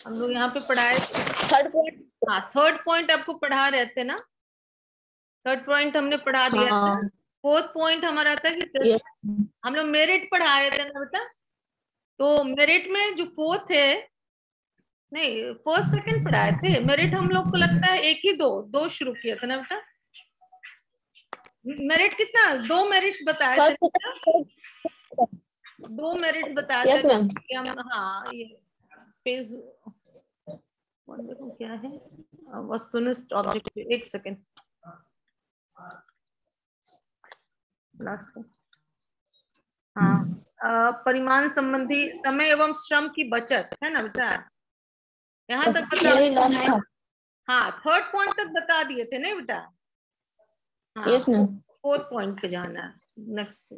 हम लोग यहाँ पे पढ़ाए थर्ड पॉइंट। हाँ, थर्ड पॉइंट आपको पढ़ा रहे थे ना, थर्ड पॉइंट हमने पढ़ा दिया था। फोर्थ पॉइंट हमारा था कि हम लोग मेरिट पढ़ा रहे थे ना बेटा। तो मेरिट में जो फोर्थ है, नहीं फर्स्ट सेकंड पढ़ाए थे, मेरिट हम लोग को लगता है एक ही दो शुरू किया था ना बेटा। मेरिट कितना, 2 मेरिट्स बताए थे ना? 2 मेरिट्स बताए थे। Yes ma'am. हाँ, ये पेज देखो क्या है, वस्तुनिष्ठ ऑब्जेक्टिव, एक सेकंड लास्ट। हाँ, परिमाण संबंधी समय एवं श्रम की बचत है ना बेटा, यहाँ तक बता। हाँ, थर्ड पॉइंट तक बता दिए थे नहीं बेटा। हाँ, यस मैम। फोर्थ पॉइंट पे जाना है, नेक्स्ट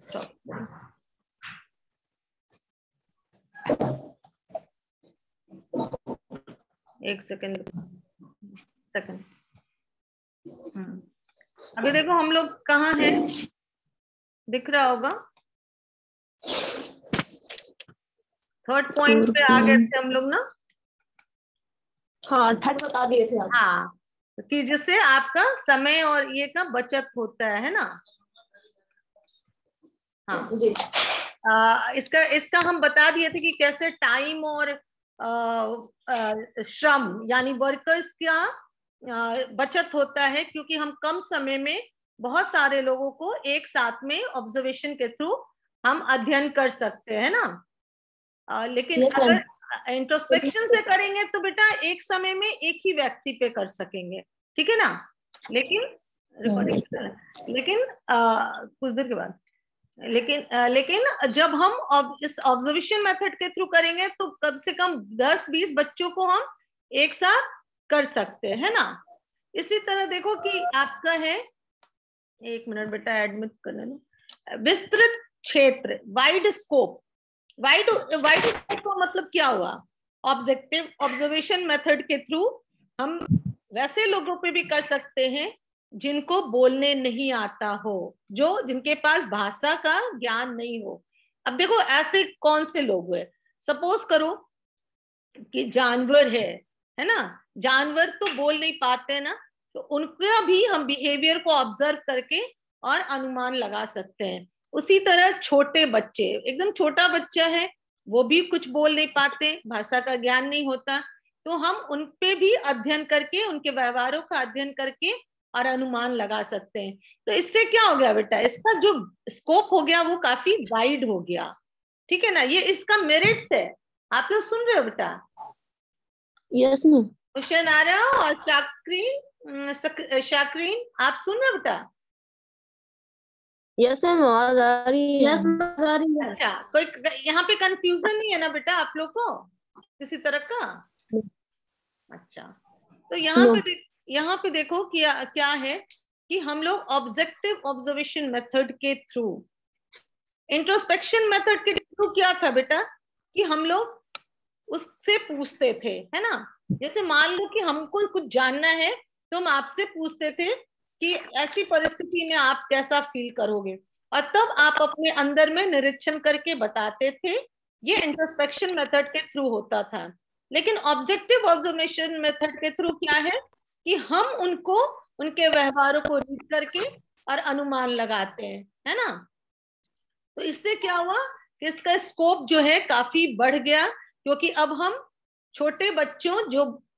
स्टॉप। एक सेकंड अभी देखो हम लोग कहाँ हैं, दिख रहा होगा। थर्ड पॉइंट पे आ गए थे हम लोग ना। हाँ, थर्ड बता दिए थे आप। हाँ, कि जिससे आपका समय और ये का बचत होता है ना। हाँ जी। इसका हम बता दिए थे कि कैसे टाइम और श्रम यानी वर्कर्स का बचत होता है, क्योंकि हम कम समय में बहुत सारे लोगों को एक साथ में ऑब्जर्वेशन के थ्रू हम अध्ययन कर सकते हैं ना। लेकिन Yes, अगर इंट्रोस्पेक्शन से करेंगे तो बेटा एक समय में एक ही व्यक्ति पे कर सकेंगे, ठीक है ना। लेकिन कुछ देर के बाद लेकिन जब हम इस ऑब्जर्वेशन मेथड के थ्रू करेंगे तो कम से कम 10-20 बच्चों को हम एक साथ कर सकते हैं ना। इसी तरह देखो कि आपका है, एक मिनट बेटा एडमिट करने दो, विस्तृत क्षेत्र, वाइड स्कोप। वाइड स्कोप का मतलब क्या हुआ, ऑब्जर्वेशन मेथड के थ्रू हम वैसे लोगों पे भी कर सकते हैं जिनको बोलने नहीं आता हो, जिनके पास भाषा का ज्ञान नहीं हो। अब देखो ऐसे कौन से लोग हैं, सपोज करो कि जानवर है ना, जानवर तो बोल नहीं पाते ना, तो उनका भी हम बिहेवियर को ऑब्जर्व करके और अनुमान लगा सकते हैं। उसी तरह छोटे बच्चे, एकदम छोटा बच्चा है, वो भी कुछ बोल नहीं पाते, भाषा का ज्ञान नहीं होता, तो हम उन पे भी अध्ययन करके, उनके व्यवहारों का अध्ययन करके और अनुमान लगा सकते हैं। तो इससे क्या हो गया बेटा, इसका जो स्कोप हो गया वो काफी वाइड हो गया, ठीक है ना। ये इसका मेरिट्स है, आप लोग सुन रहे हो बेटा। Yes ma'am. क्वेश्चन आ रहा है। और शाकरीन आप सुन रहे हो बेटा। यस मैम, आवाज आ रही है। यस मैम, आ रही है। अच्छा, कोई यहाँ पे कंफ्यूजन नहीं है ना बेटा आप लोग को किसी तरह का। अच्छा, तो यहाँ पे देखो क्या क्या है कि हम लोग ऑब्जेक्टिव ऑब्जर्वेशन मेथड के थ्रू, इंट्रोस्पेक्शन मेथड के थ्रू क्या था बेटा कि हम लोग उससे पूछते थे, है ना। जैसे मान लो कि हमको कुछ जानना है तो हम आपसे पूछते थे कि ऐसी परिस्थिति में आप कैसा फील करोगे, और तब आप अपने अंदर में निरीक्षण करके बताते थे। ये इंट्रोस्पेक्शन मेथड के थ्रू होता था। लेकिन ऑब्जेक्टिव ऑब्जर्वेशन मेथड के थ्रू क्या है कि हम उनको, उनके व्यवहारों को रीड करके और अनुमान लगाते हैं, है ना। तो इससे क्या हुआ कि इसका स्कोप जो है काफी बढ़ गया, क्योंकि अब हम छोटे बच्चों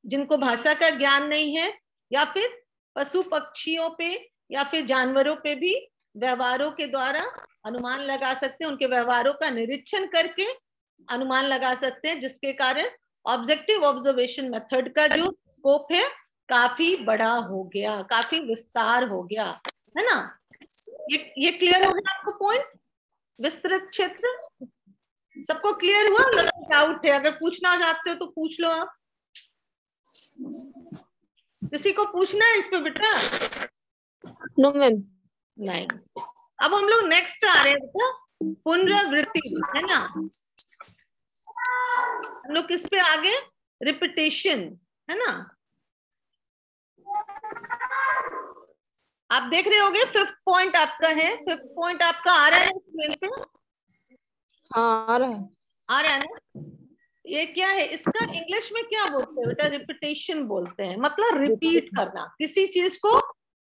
जिनको भाषा का ज्ञान नहीं है, या फिर पशु पक्षियों पे या फिर जानवरों पे भी व्यवहारों के द्वारा अनुमान लगा सकते हैं, उनके व्यवहारों का निरीक्षण करके अनुमान लगा सकते हैं, जिसके कारण ऑब्जेक्टिव ऑब्जर्वेशन मेथड का जो स्कोप है काफी बड़ा हो गया, काफी विस्तार हो गया, है ना। ये क्लियर हो गया आपको पॉइंट, विस्तृत क्षेत्र सबको क्लियर हुआ। डाउट है, अगर पूछना चाहते हो तो पूछ लो आप, किसी को पूछना है इस पे बेटा। No ma'am. नहीं। अब हम लोग नेक्स्ट आ रहे हैं बेटा, पुनरावृत्ति, है ना। हम लोग किस पे आगे, रिपीटेशन, है ना। आप देख रहे होगे फिफ्थ पॉइंट आपका है, फिफ्थ पॉइंट आपका आ रहा है स्क्रीन पे। हाँ, आ रहा है। आ रहा है ना। ये क्या है, इसका इंग्लिश में क्या बोलते हैं बेटा? रिपीटेशन बोलते हैं, मतलब रिपीट करना किसी चीज को।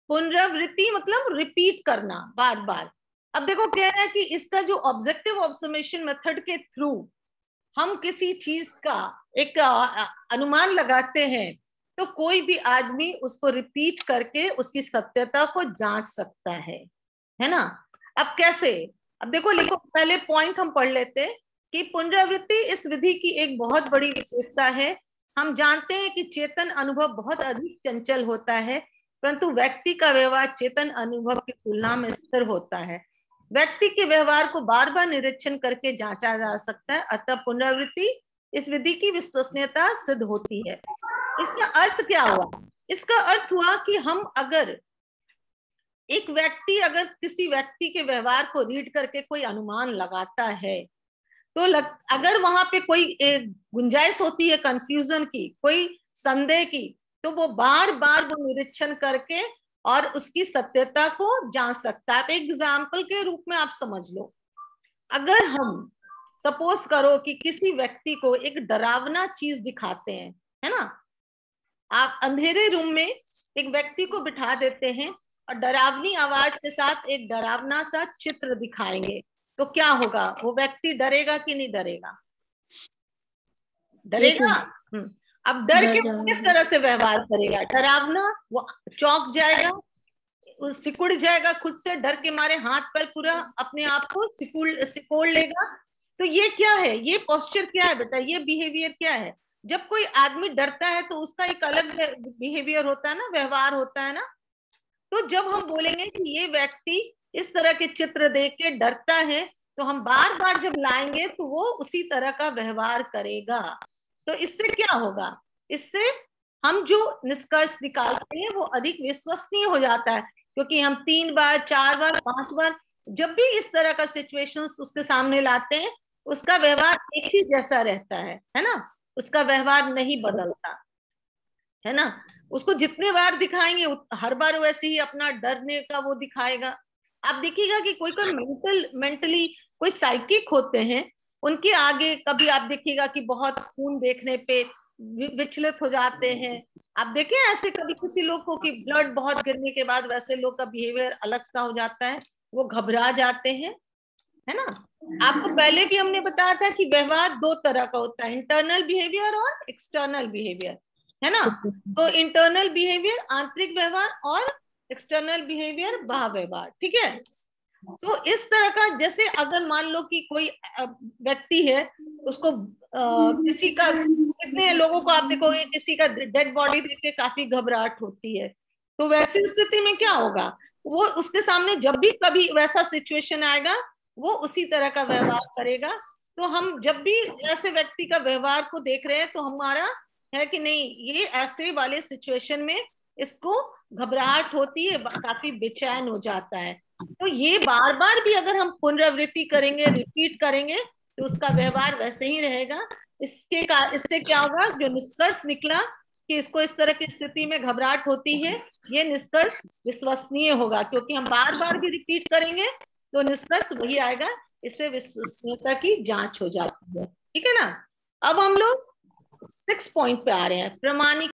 पुनरावृत्ति मतलब रिपीट करना बार बार। अब देखो कह रहा है कि इसका जो ऑब्जेक्टिव ऑब्जर्वेशन मेथड के थ्रू हम किसी चीज का एक अनुमान लगाते हैं, तो कोई भी आदमी उसको रिपीट करके उसकी सत्यता को जांच सकता है ना। अब कैसे? अब देखो लिखो, पहले पॉइंट हम पढ़ लेते कि पुनरावृत्ति इस विधि की एक बहुत बड़ी विशेषता है। हम जानते हैं कि चेतन अनुभव बहुत अधिक चंचल होता है, परंतु व्यक्ति का व्यवहार चेतन अनुभव की तुलना में स्थिर होता है। व्यक्ति के व्यवहार को बार बार निरीक्षण करके जांचा जा सकता है, अतः पुनरावृत्ति इस विधि की विश्वसनीयता सिद्ध होती है। इसका अर्थ क्या हुआ? इसका अर्थ हुआ कि हम अगर एक व्यक्ति अगर किसी व्यक्ति के व्यवहार को रीड करके कोई अनुमान लगाता है, तो अगर वहां पे कोई गुंजाइश होती है कंफ्यूजन की, कोई संदेह की, तो वो बार बार वो निरीक्षण करके और उसकी सत्यता को जांच सकता है। आप एक एग्जाम्पल के रूप में आप समझ लो, अगर हम सपोज करो कि किसी व्यक्ति को एक डरावना चीज दिखाते हैं, है ना, आप अंधेरे रूम में एक व्यक्ति को बिठा देते हैं और डरावनी आवाज के साथ एक डरावना सा चित्र दिखाएंगे, तो क्या होगा? वो व्यक्ति डरेगा कि नहीं डरेगा? डरेगा। अब डर के किस तरह से व्यवहार करेगा? डरावना, वो चौंक जाएगा, सिकुड़ जाएगा खुद से, डर के मारे हाथ पैर पूरा अपने आप को सिकोड़ लेगा। तो ये क्या है? ये पोस्चर क्या है बेटा? ये बिहेवियर क्या है? जब कोई आदमी डरता है तो उसका एक अलग बिहेवियर होता है ना, व्यवहार होता है ना। तो जब हम बोलेंगे कि ये व्यक्ति इस तरह के चित्र देख के डरता है, तो हम बार बार जब लाएंगे तो वो उसी तरह का व्यवहार करेगा। तो इससे क्या होगा? इससे हम जो निष्कर्ष निकालते हैं वो अधिक विश्वसनीय हो जाता है, क्योंकि हम 3 बार 4 बार 5 बार जब भी इस तरह का सिचुएशंस उसके सामने लाते हैं, उसका व्यवहार एक ही जैसा रहता है ना, उसका व्यवहार नहीं बदलता, है ना। उसको जितने बार दिखाएंगे हर बार वैसे ही अपना डरने का वो दिखाएगा। आप देखिएगा कि कोई मेंटली कोई साइकिक होते हैं, उनके आगे कभी आप देखिएगा कि बहुत खून देखने पे विचलित हो जाते हैं। आप देखें ऐसे कभी किसी लोग को कि ब्लड बहुत गिरने के बाद वैसे लोग का बिहेवियर अलग सा हो जाता है, वो घबरा जाते हैं, है ना। आपको पहले भी हमने बताया था कि व्यवहार 2 तरह का होता है, इंटरनल बिहेवियर और एक्सटर्नल बिहेवियर, है ना। तो इंटरनल बिहेवियर आंतरिक व्यवहार और एक्सटर्नल बिहेवियर बाह्य व्यवहार, ठीक है। तो इस तरह का, जैसे अगर मान लो कि कोई व्यक्ति है, उसको किसी का, कितने लोगों को आप देखोगे किसी का डेड बॉडी देख के काफी घबराहट होती है, तो वैसी स्थिति में क्या होगा? वो उसके सामने जब भी कभी वैसा सिचुएशन आएगा वो उसी तरह का व्यवहार करेगा। तो हम जब भी ऐसे व्यक्ति का व्यवहार को देख रहे हैं तो हमारा है कि नहीं, ये ऐसे वाले सिचुएशन में इसको घबराहट होती है, काफी बेचैन हो जाता है। तो ये बार बार भी अगर हम पुनरावृत्ति करेंगे, रिपीट करेंगे, तो उसका व्यवहार वैसे ही रहेगा। इससे क्या होगा? जो निष्कर्ष निकला कि इसको इस तरह की स्थिति में घबराहट होती है, ये निष्कर्ष विश्वसनीय होगा, क्योंकि हम बार बार भी रिपीट करेंगे तो निष्कर्ष वही आएगा। इससे विश्वसनीयता की जांच हो जाती है, ठीक है ना। अब हम लोग 6 पॉइंट पे आ रहे हैं, प्रमाणिक